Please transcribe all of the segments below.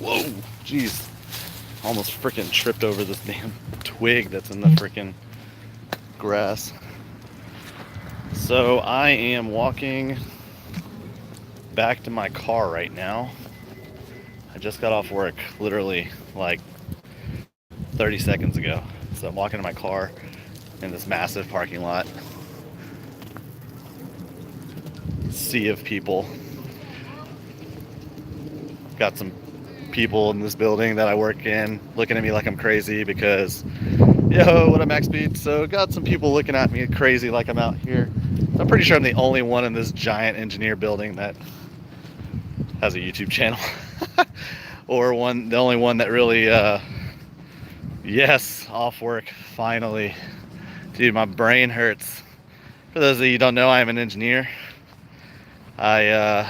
Whoa, jeez. Almost freaking tripped over this damn twig that's in the freaking grass. So I am walking back to my car right now. I just got off work literally like 30 seconds ago. So I'm walking to my car in this massive parking lot. Sea of people. Got some people in this building that I work in looking at me like I'm crazy because, yo, what a max speed. So got some people looking at me crazy like I'm out here. So I'm pretty sure I'm the only one in this giant engineer building that has a YouTube channel. Or the only one that really, yes, off work, finally. Dude, my brain hurts. For those of you who don't know, I am an engineer. I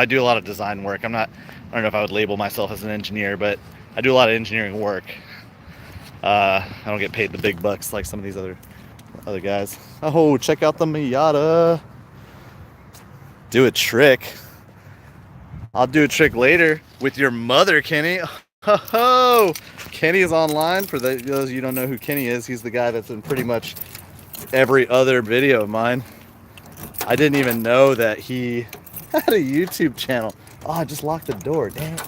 do a lot of design work. I don't know if I would label myself as an engineer, but I do a lot of engineering work. I don't get paid the big bucks like some of these other guys. Oh, check out the Miata. Do a trick. I'll do a trick later with your mother, Kenny. Oh, Kenny is online. For those of you who don't know who Kenny is, he's the guy that's in pretty much every other video of mine. I didn't even know that he had a YouTube channel. Oh, I just locked the door, dang.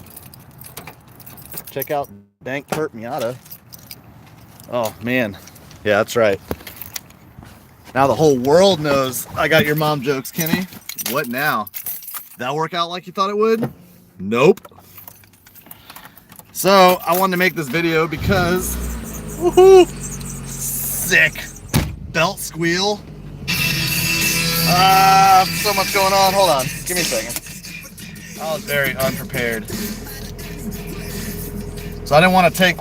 Check out Dank Pert Miata. Oh, man. Yeah, that's right. Now the whole world knows I got your mom jokes, Kenny. What now? That work out like you thought it would? Nope. So, I wanted to make this video because, woohoo, sick. Belt squeal. So much going on. Hold on. Give me a second. I was very unprepared. So I didn't want to take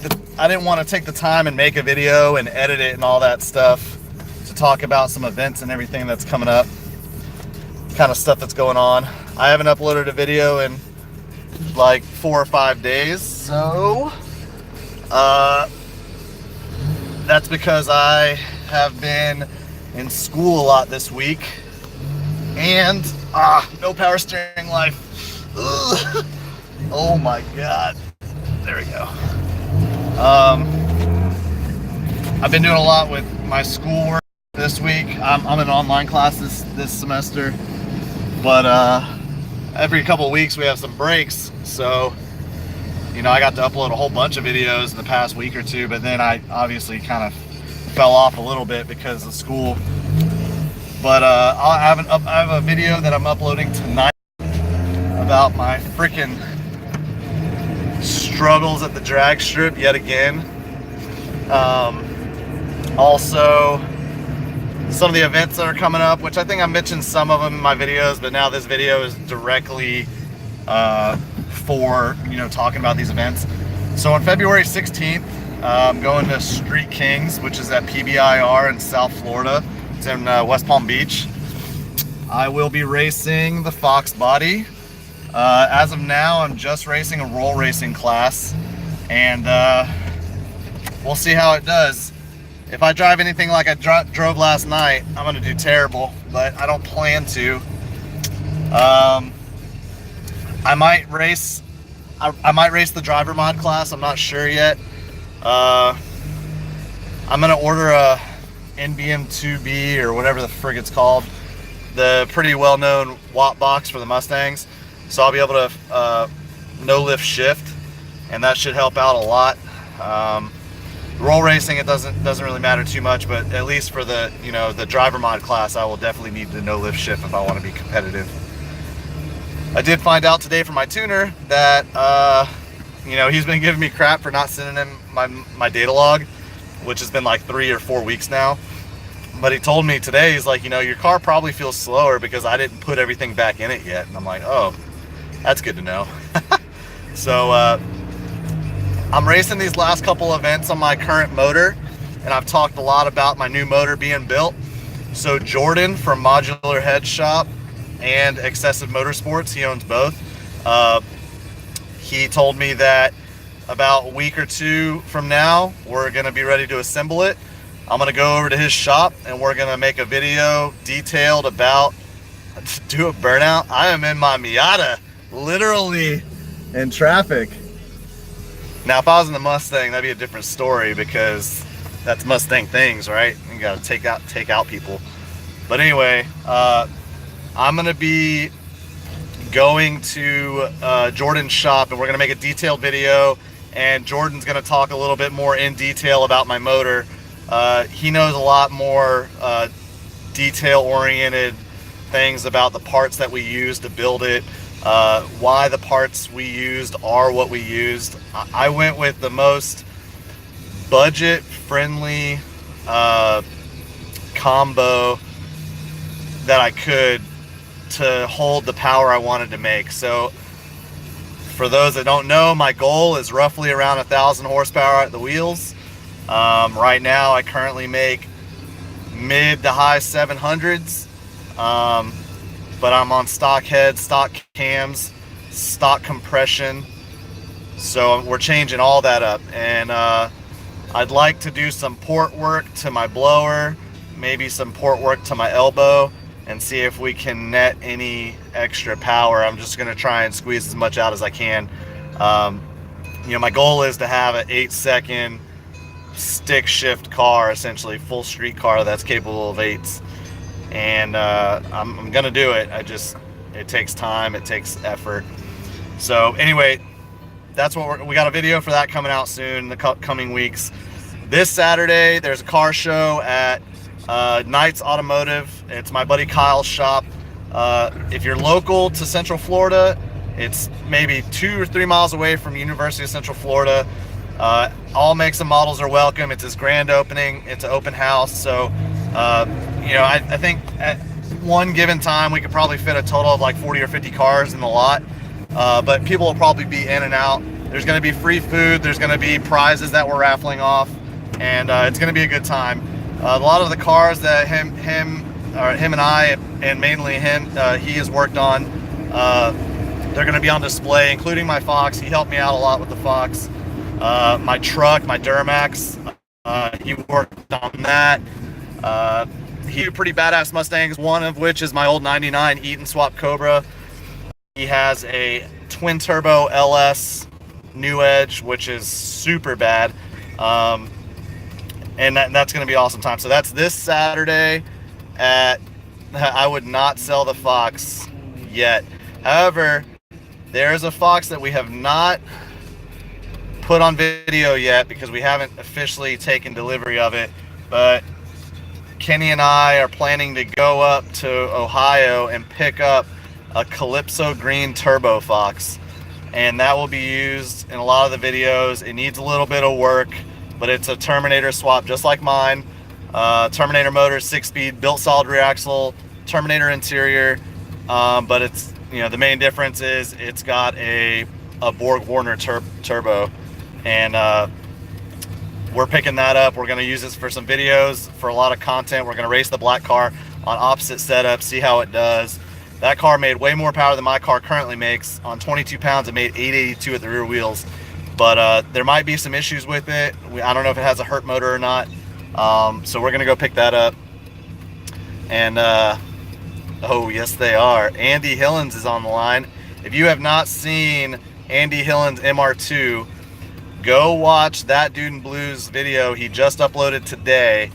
the time and make a video and edit it and all that stuff to talk about some events and everything that's coming up. Kind of stuff that's going on. I haven't uploaded a video in like 4 or 5 days. So that's because I have been in school a lot this week. And no power steering life. Ugh. Oh my god. There we go. I've been doing a lot with my schoolwork this week. I'm in online classes this semester, but every couple of weeks we have some breaks. So, you know, I got to upload a whole bunch of videos in the past week or two, but then I obviously kind of fell off a little bit because of school. But I have a video that I'm uploading tonight about my freaking struggles at the drag strip yet again. Also, some of the events that are coming up, which I think I mentioned some of them in my videos, but now this video is directly for, you know, talking about these events. So on February 16th, I'm going to Street Kings, which is at PBIR in South Florida. It's in West Palm Beach. I will be racing the Fox Body. As of now, I'm just racing a roll racing class, and we'll see how it does. If I drive anything like I drove last night, I'm gonna do terrible, but I don't plan to. I might race the driver mod class. I'm not sure yet. I'm gonna order a NBM2B or whatever the frig it's called, the pretty well-known watt box for the Mustangs. So I'll be able to no lift shift, and that should help out a lot. Roll racing, it doesn't really matter too much, but at least for the, you know, the driver mod class, I will definitely need the no lift shift if I want to be competitive. I did find out today from my tuner that you know, he's been giving me crap for not sending him my data log, which has been like 3 or 4 weeks now. But he told me today, he's like, you know, your car probably feels slower because I didn't put everything back in it yet. And I'm like, oh, that's good to know. So I'm racing these last couple events on my current motor, and I've talked a lot about my new motor being built. So Jordan from Modular Head Shop and Excessive Motorsports, he owns both. He told me that about a week or two from now, we're gonna be ready to assemble it. I'm gonna go over to his shop and we're gonna make a video detailed about do a burnout. I am in my Miata, literally in traffic. Now, if I was in the Mustang, that'd be a different story because that's Mustang things, right? You gotta take out people. But anyway, I'm gonna be going to Jordan's shop, and we're gonna make a detailed video, and Jordan's gonna talk a little bit more in detail about my motor. He knows a lot more detail-oriented things about the parts that we use to build it, why the parts we used are what we used. I went with the most budget-friendly combo that I could to hold the power I wanted to make. So for those that don't know, my goal is roughly around 1,000 horsepower at the wheels. Right now I currently make mid to high 700s, but I'm on stock heads, stock cams, stock compression, so we're changing all that up. And I'd like to do some port work to my blower, maybe some port work to my elbow, and see if we can net any extra power. I'm just gonna try and squeeze as much out as I can. You know, my goal is to have an 8-second stick shift car, essentially full street car that's capable of 8s. And I'm gonna do it. It takes time, it takes effort. So anyway, that's what we got a video for that coming out soon in the coming weeks. This Saturday, there's a car show at Knights Automotive. It's my buddy Kyle's shop. If you're local to Central Florida, it's maybe 2 or 3 miles away from University of Central Florida. All makes and models are welcome. It's his grand opening. It's an open house. So, you know, I think at one given time we could probably fit a total of like 40 or 50 cars in the lot. But people will probably be in and out. There's going to be free food. There's going to be prizes that we're raffling off, and it's going to be a good time. A lot of the cars that him and I, and mainly him, he has worked on, they're going to be on display, including my Fox. He helped me out a lot with the Fox. My truck, my Duramax, he worked on that. He had pretty badass Mustangs, one of which is my old 99 Eaton Swap Cobra. He has a twin turbo LS New Edge, which is super bad. And that's going to be awesome time. So that's this Saturday at, I would not sell the Fox yet. However, there is a Fox that we have not put on video yet because we haven't officially taken delivery of it. But Kenny and I are planning to go up to Ohio and pick up a Calypso Green Turbo Fox. And that will be used in a lot of the videos. It needs a little bit of work, but it's a Terminator swap just like mine. Terminator motor, 6-speed, built solid rear axle, Terminator interior. But it's, you know, the main difference is it's got a Borg Warner turbo. And we're picking that up. We're gonna use this for some videos, for a lot of content. We're gonna race the black car on opposite setup, see how it does. That car made way more power than my car currently makes. On 22 pounds, it made 882 at the rear wheels. But there might be some issues with it. I don't know if it has a hurt motor or not. So we're gonna go pick that up. And oh yes they are. Andy Hillens is on the line. If you have not seen Andy Hillens MR2, go watch That Dude in Blues video he just uploaded today.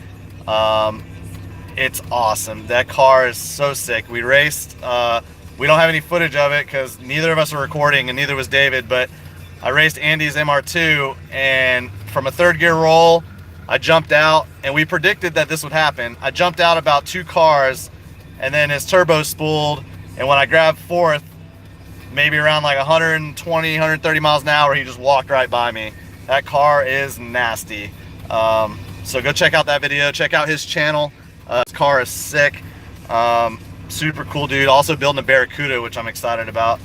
It's awesome. That car is so sick. We raced. We don't have any footage of it because neither of us are recording and neither was David, but I raced Andy's MR2, and from a third gear roll, I jumped out, and we predicted that this would happen. I jumped out about 2 cars, and then his turbo spooled, and when I grabbed fourth, maybe around like 120, 130 miles an hour, he just walked right by me. That car is nasty. So go check out that video. Check out his channel. His car is sick. Super cool dude. Also building a Barracuda, which I'm excited about.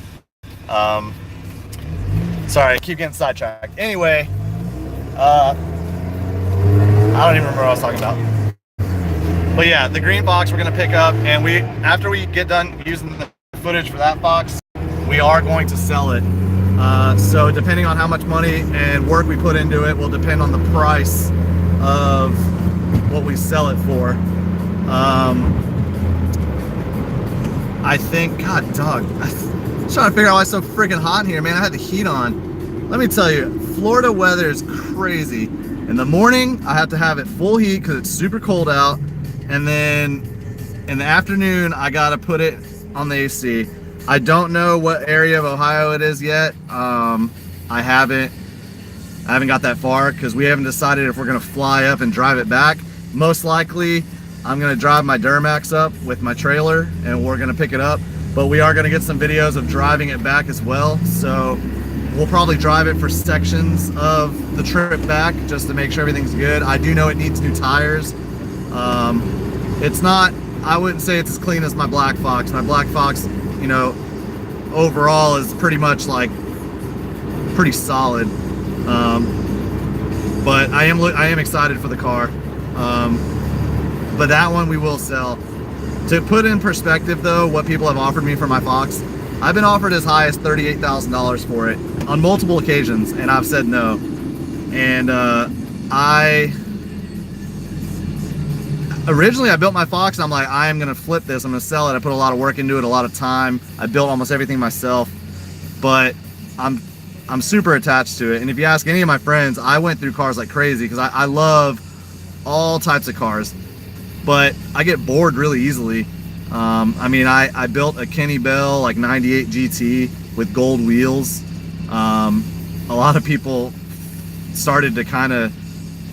Sorry, I keep getting sidetracked. Anyway, I don't even remember what I was talking about. But yeah, the green Fox we're gonna pick up, and after we get done using the footage for that Fox, we are going to sell it. So depending on how much money and work we put into it will depend on the price of what we sell it for. I think, God, dog, I'm trying to figure out why it's so freaking hot in here, man. I had the heat on. let me tell you, Florida weather is crazy. In the morning, I have to have it full heat because it's super cold out. And then in the afternoon, I gotta put it on the AC. I don't know what area of Ohio it is yet. I haven't got that far because we haven't decided if we're gonna fly up and drive it back. Most likely, I'm gonna drive my Duramax up with my trailer and we're gonna pick it up. But we are gonna get some videos of driving it back as well. So we'll probably drive it for sections of the trip back just to make sure everything's good. I do know it needs new tires. It's not, I wouldn't say it's as clean as my Black Fox. My Black Fox, you know, overall is pretty much like pretty solid. But I am excited for the car. But that one we will sell. To put in perspective though, what people have offered me for my Fox, I've been offered as high as $38,000 for it on multiple occasions, and I've said no. And originally I built my Fox and I'm like, I am gonna flip this, I'm gonna sell it. I put a lot of work into it, a lot of time. I built almost everything myself, but I'm super attached to it. And if you ask any of my friends, I went through cars like crazy because I love all types of cars, but I get bored really easily. I mean, I built a Kenny Bell like 98 GT with gold wheels. A lot of people started to kind of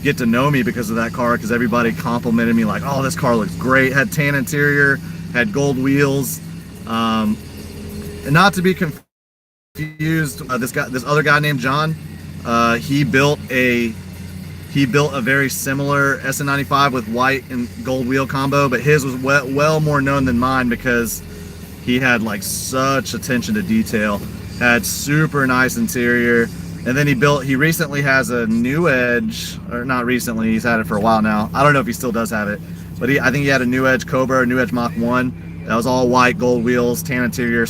get to know me because of that car, because everybody complimented me like, oh, this car looks great, had tan interior, had gold wheels. And not to be confused, this other guy named John, he built a very similar SN95 with white and gold wheel combo, but his was well more known than mine because he had like such attention to detail, had super nice interior. And then he recently has a New Edge, or not recently, he's had it for a while now. I don't know if he still does have it, but I think he had a New Edge Cobra, a New Edge Mach 1. That was all white, gold wheels, tan interior,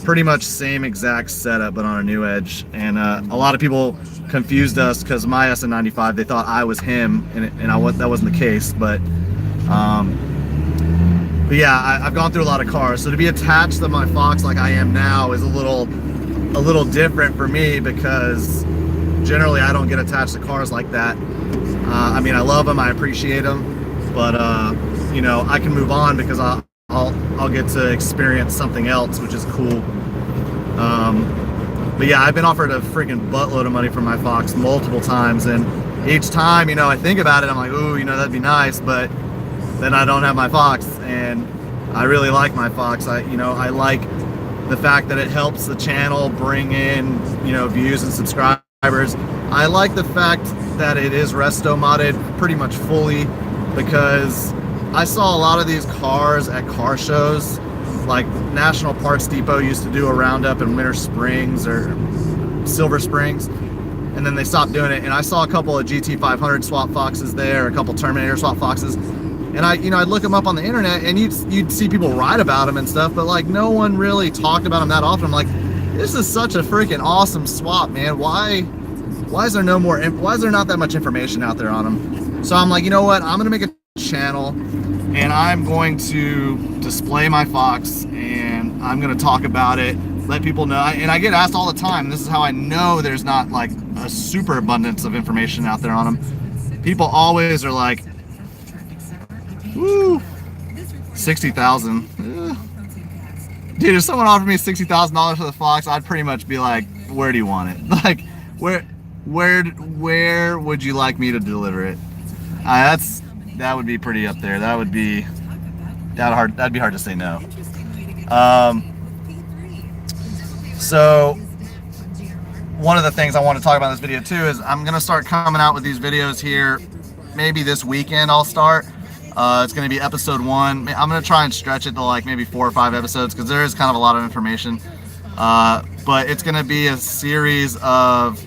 pretty much same exact setup, but on a New Edge. And a lot of people confused us because my SN95, they thought I was him, and that wasn't the case. But yeah, I've gone through a lot of cars, so to be attached to my Fox like I am now is a little different for me, because generally I don't get attached to cars like that. I mean, I love them, I appreciate them, but you know, I can move on because I'll get to experience something else, which is cool. But yeah, I've been offered a freaking buttload of money for my Fox multiple times, and each time, you know, I think about it, I'm like, ooh, you know, that'd be nice, but then I don't have my Fox, and I really like my Fox. I like the fact that it helps the channel bring in, you know, views and subscribers. I like the fact that it is resto modded pretty much fully, because I saw a lot of these cars at car shows. Like National Parts Depot used to do a roundup in Winter Springs or Silver Springs, and then they stopped doing it. And I saw a couple of GT500 swap Foxes there, a couple Terminator swap Foxes, and I'd look them up on the internet, and you'd see people write about them and stuff, but like no one really talked about them that often. I'm like, this is such a freaking awesome swap, man. Why is there not that much information out there on them? So I'm like, you know what? I'm gonna make a channel, and I'm going to display my Fox, and I'm going to talk about it, let people know. And I get asked all the time, this is how I know there's not like a super abundance of information out there on them. People always are like, woo, 60,000. Dude, if someone offered me $60,000 for the Fox, I'd pretty much be like, where do you want it? Like, where would you like me to deliver it? That would be pretty up there. That'd be hard to say no. So one of the things I want to talk about in this video too is I'm gonna start coming out with these videos here. Maybe this weekend I'll start. It's gonna be episode 1. I'm gonna try and stretch it to like maybe 4 or 5 episodes, because there is kind of a lot of information. But it's gonna be a series of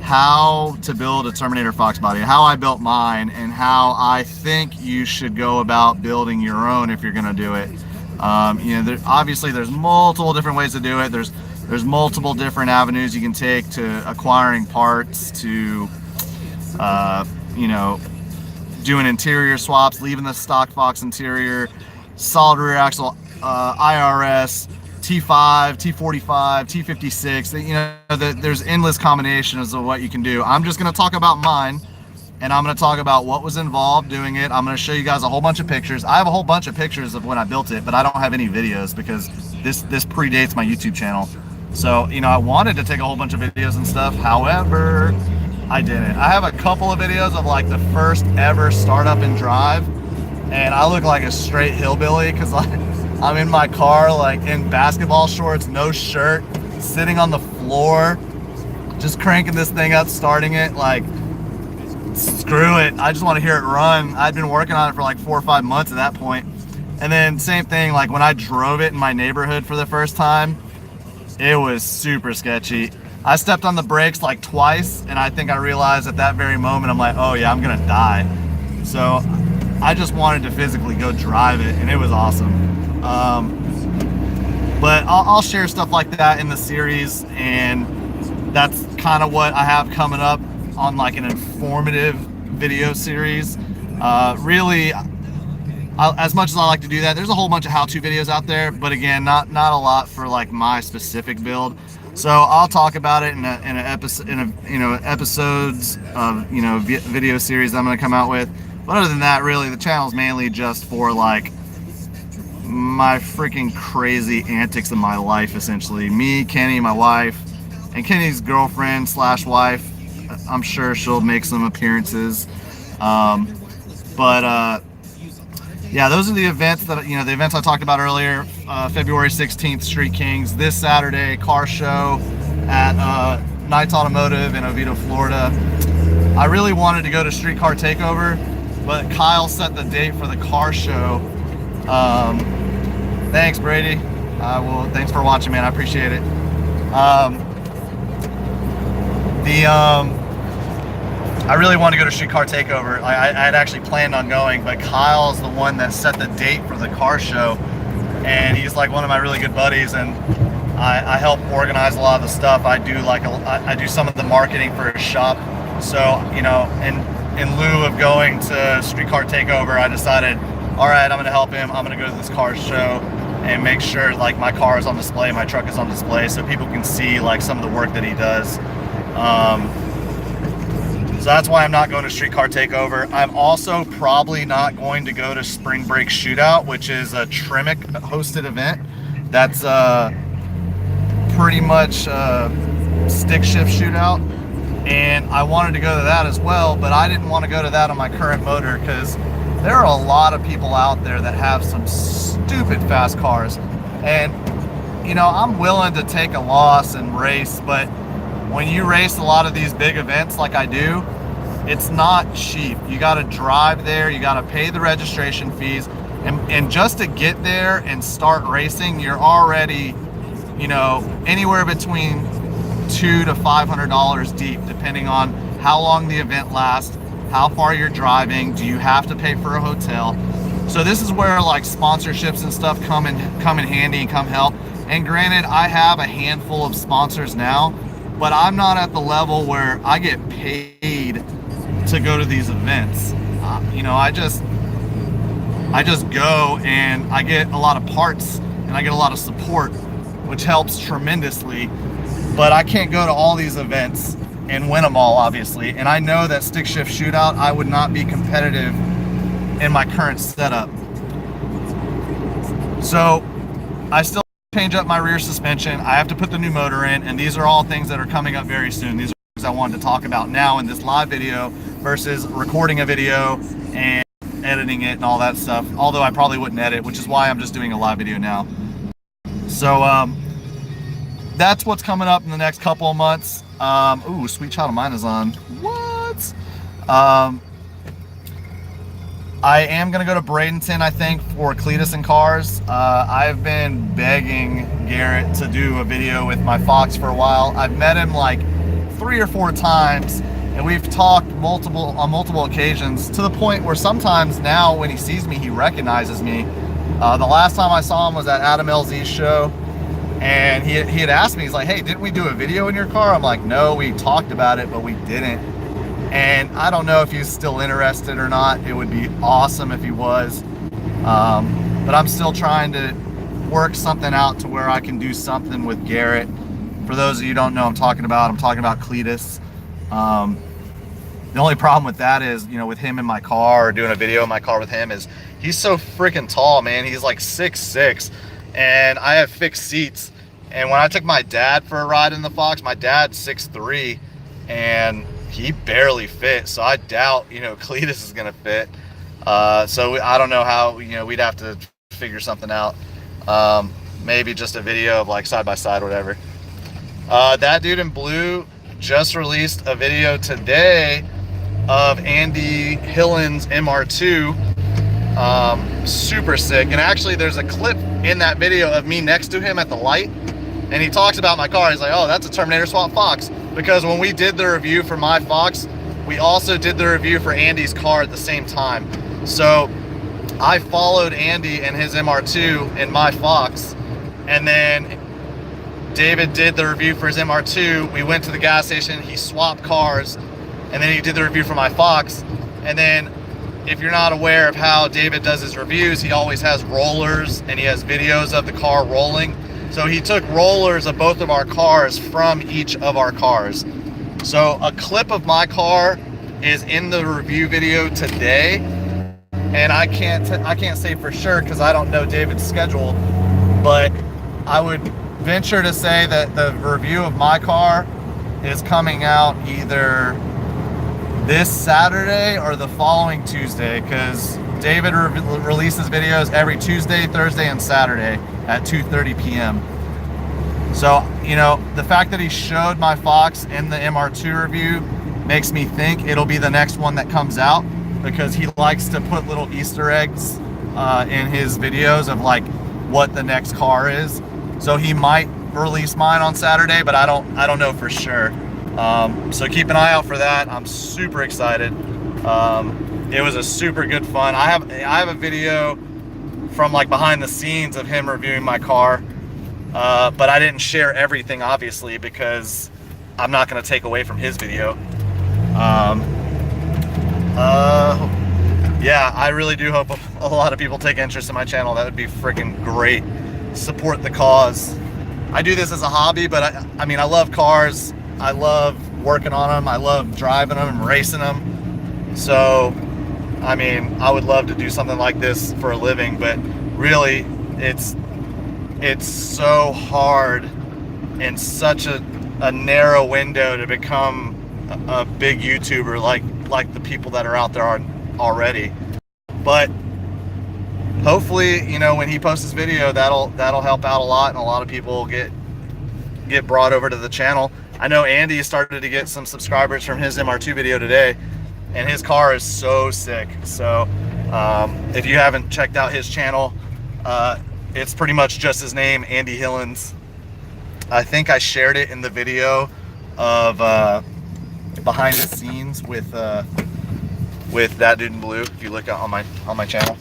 how to build a Terminator Fox body, how I built mine, and how I think you should go about building your own if you're gonna do it. You know, obviously there's multiple different ways to do it. There's multiple different avenues you can take to acquiring parts, to you know, doing interior swaps, leaving the stock Fox interior, solid rear axle, IRS, T5, T45, T56. You know, there's endless combinations of what you can do. I'm just going to talk about mine, and I'm going to talk about what was involved doing it. I'm going to show you guys a whole bunch of pictures. I have a whole bunch of pictures of when I built it, but I don't have any videos because this predates my YouTube channel. So, you know, I wanted to take a whole bunch of videos and stuff. However, I didn't. I have a couple of videos of like the first ever startup and drive, and I look like a straight hillbilly because I'm in my car like in basketball shorts, no shirt, sitting on the floor, just cranking this thing up, starting it. Like, screw it, I just want to hear it run. I'd been working on it for like 4 or 5 months at that point. And then same thing, like when I drove it in my neighborhood for the first time, it was super sketchy. I stepped on the brakes like twice, and I think I realized at that very moment, I'm like, oh yeah, I'm gonna die. So I just wanted to physically go drive it, and it was awesome. But I'll share stuff like that in the series, and that's kind of what I have coming up on like an informative video series. Really, as much as I like to do that, there's a whole bunch of how-to videos out there, but again, not a lot for like my specific build. So I'll talk about it in episodes of video series I'm going to come out with. But other than that, really, the channel is mainly just for like my freaking crazy antics in my life, essentially. Me, Kenny, my wife, and Kenny's girlfriend / wife. I'm sure she'll make some appearances. Yeah, those are the events that, the events I talked about earlier. February 16th, Street Kings. This Saturday, car show at Knights Automotive in Oviedo, Florida. I really wanted to go to Streetcar Takeover, but Kyle set the date for the car show. Thanks, Brady. Thanks for watching, man. I appreciate it. I really want to go to Streetcar Takeover. I had actually planned on going, but Kyle's the one that set the date for the car show, and he's like one of my really good buddies, and I help organize a lot of the stuff. I do some of the marketing for his shop. So, in lieu of going to Streetcar Takeover, I decided, all right, I'm going to help him. I'm going to go to this car show and make sure like my car is on display, my truck is on display, so people can see like some of the work that he does. So that's why I'm not going to Streetcar Takeover. I'm also probably not going to go to Spring Break Shootout, which is a Tremec hosted event. That's pretty much a stick shift shootout. And I wanted to go to that as well, but I didn't want to go to that on my current motor because there are a lot of people out there that have some stupid fast cars. And, I'm willing to take a loss and race, but when you race a lot of these big events like I do, it's not cheap. You got to drive there, you got to pay the registration fees, and just to get there and start racing, you're already, anywhere between $200 to $500 deep, depending on how long the event lasts, how far you're driving, do you have to pay for a hotel. So this is where like sponsorships and stuff come in handy and come help. And granted, I have a handful of sponsors now, but I'm not at the level where I get paid to go to these events. I just go and I get a lot of parts and I get a lot of support, which helps tremendously. But I can't go to all these events and win them all, obviously. And I know that stick shift shootout, I would not be competitive in my current setup. So I still change up my rear suspension. I have to put the new motor in, and these are all things that are coming up very soon. These are things I wanted to talk about now in this live video versus recording a video and editing it and all that stuff. Although I probably wouldn't edit, which is why I'm just doing a live video now. So that's what's coming up in the next couple of months. Ooh, Sweet Child of Mine is on. What? I am going to go to Bradenton, I think, for Cletus and Cars. I've been begging Garrett to do a video with my Fox for a while. I've met him like 3 or 4 times, and we've talked on multiple occasions, to the point where sometimes now when he sees me, he recognizes me. The last time I saw him was at Adam LZ's show, and he had asked me, he's like, hey, didn't we do a video in your car? I'm like, no, we talked about it, but we didn't. And I don't know if he's still interested or not. It would be awesome if he was. But I'm still trying to work something out to where I can do something with Garrett. For those of you who don't know I'm talking about Cletus. The only problem with that is, you know, with him in my car or doing a video in my car with him, is he's so freaking tall, man. He's like 6'6", and I have fixed seats. And when I took my dad for a ride in the Fox, my dad's 6'3", and he barely fit. So I doubt, you know, Cletus is gonna fit. So I don't know how, you know, we'd have to figure something out. Maybe just a video of like side by side, whatever. That dude in blue just released a video today of Andy Hillen's MR2. Super sick. And actually there's a clip in that video of me next to him at the light, and he talks about my car. He's like, oh, that's a Terminator Swap Fox. Because when we did the review for my Fox, we also did the review for Andy's car at the same time. So I followed Andy and his MR2 in my Fox, and then David did the review for his MR2. We went to the gas station, he swapped cars, and then he did the review for my Fox. And then, if you're not aware of how David does his reviews, he always has rollers and he has videos of the car rolling. So he took rollers of both of our cars from each of our cars. So a clip of my car is in the review video today, and I can't say for sure because I don't know David's schedule, but I would venture to say that the review of my car is coming out either this Saturday or the following Tuesday, because David releases videos every Tuesday, Thursday, and Saturday at 2:30 p.m. So, you know, the fact that he showed my Fox in the MR2 review makes me think it'll be the next one that comes out, because he likes to put little Easter eggs in his videos of like what the next car is. So he might release mine on Saturday, but I don't know for sure. So keep an eye out for that. I'm super excited. It was a super good fun. I have a video from like behind the scenes of him reviewing my car, but I didn't share everything, obviously, because I'm not going to take away from his video. Yeah, I really do hope a lot of people take interest in my channel. That would be freaking great. Support the cause. I do this as a hobby, but I mean, I love cars. I love working on them. I love driving them and racing them. So, I mean, I would love to do something like this for a living, but really, it's so hard in such a narrow window to become a big YouTuber like the people that are out there are already. But hopefully, you know, when he posts this video, that'll help out a lot, and a lot of people get brought over to the channel. I know Andy started to get some subscribers from his MR2 video today, and his car is so sick. So if you haven't checked out his channel, it's pretty much just his name, Andy Hillens. I think I shared it in the video of behind the scenes with that dude in blue, if you look out on my channel.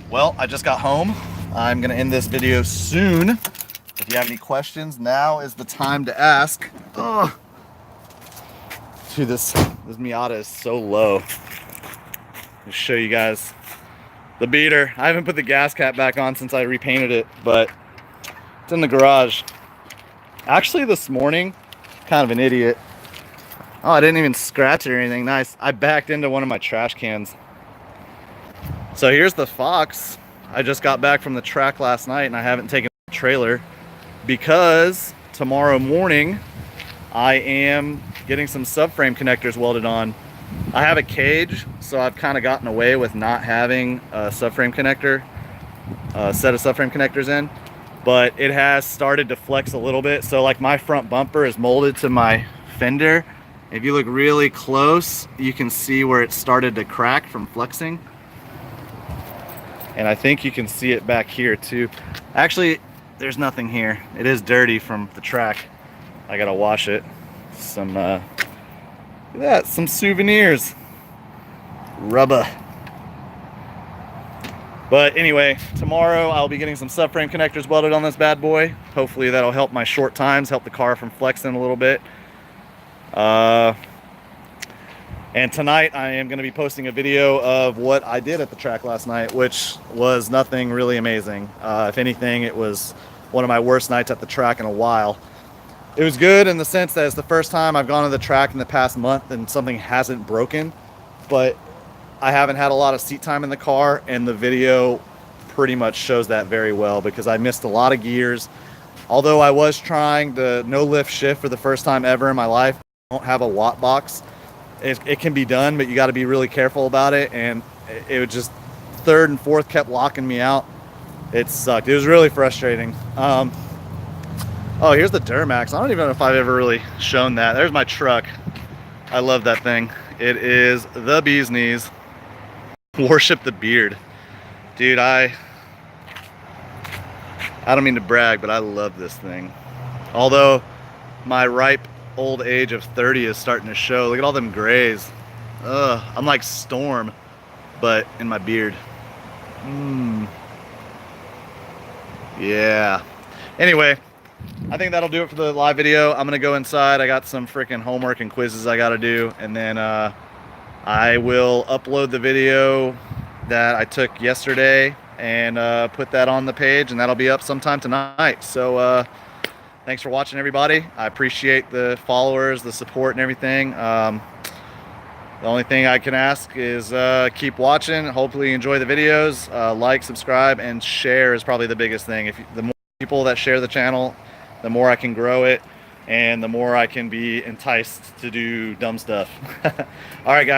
Well, I just got home. I'm gonna end this video soon. If you have any questions, now is the time to ask. Ugh. Dude, this Miata is so low. I'll show you guys the beater. I haven't put the gas cap back on since I repainted it, but it's in the garage. Actually, this morning, kind of an idiot. Oh, I didn't even scratch it or anything. Nice. I backed into one of my trash cans. So here's the Fox. I just got back from the track last night, and I haven't taken the trailer because tomorrow morning I am getting some subframe connectors welded on. I have a cage, so I've kind of gotten away with not having a subframe connector, a set of subframe connectors in, but it has started to flex a little bit. So like my front bumper is molded to my fender. If you look really close, you can see where it started to crack from flexing. And I think you can see it back here too. Actually, there's nothing here. It is dirty from the track. I gotta wash it. Some, look at that, some souvenirs. Rubber. But anyway, tomorrow I'll be getting some subframe connectors welded on this bad boy. Hopefully that'll help my short times, help the car from flexing a little bit. And tonight I am going to be posting a video of what I did at the track last night, which was nothing really amazing. If anything, it was one of my worst nights at the track in a while. It was good in the sense that it's the first time I've gone to the track in the past month and something hasn't broken, but I haven't had a lot of seat time in the car, and the video pretty much shows that very well because I missed a lot of gears. Although I was trying the no lift shift for the first time ever in my life, I don't have a watt box. It can be done, but you got to be really careful about it, and it was just third and fourth kept locking me out. It sucked. It was really frustrating. Oh, here's the Duramax. I don't even know if I've ever really shown that. There's my truck. I love that thing. It is the bee's knees. Worship the beard. Dude, I don't mean to brag, but I love this thing. Although my ripe old age of 30 is starting to show. Look at all them grays. Ugh, I'm like Storm, but in my beard. Yeah. Anyway, I think that'll do it for the live video. I'm gonna go inside. I got some freaking homework and quizzes I gotta do, and then I will upload the video that I took yesterday and put that on the page, and that'll be up sometime tonight. So thanks for watching, everybody. I appreciate the followers, the support, and everything. The only thing I can ask is keep watching. Hopefully you enjoy the videos. Like, subscribe, and share is probably the biggest thing. The more people that share the channel, the more I can grow it, and the more I can be enticed to do dumb stuff. All right, guys.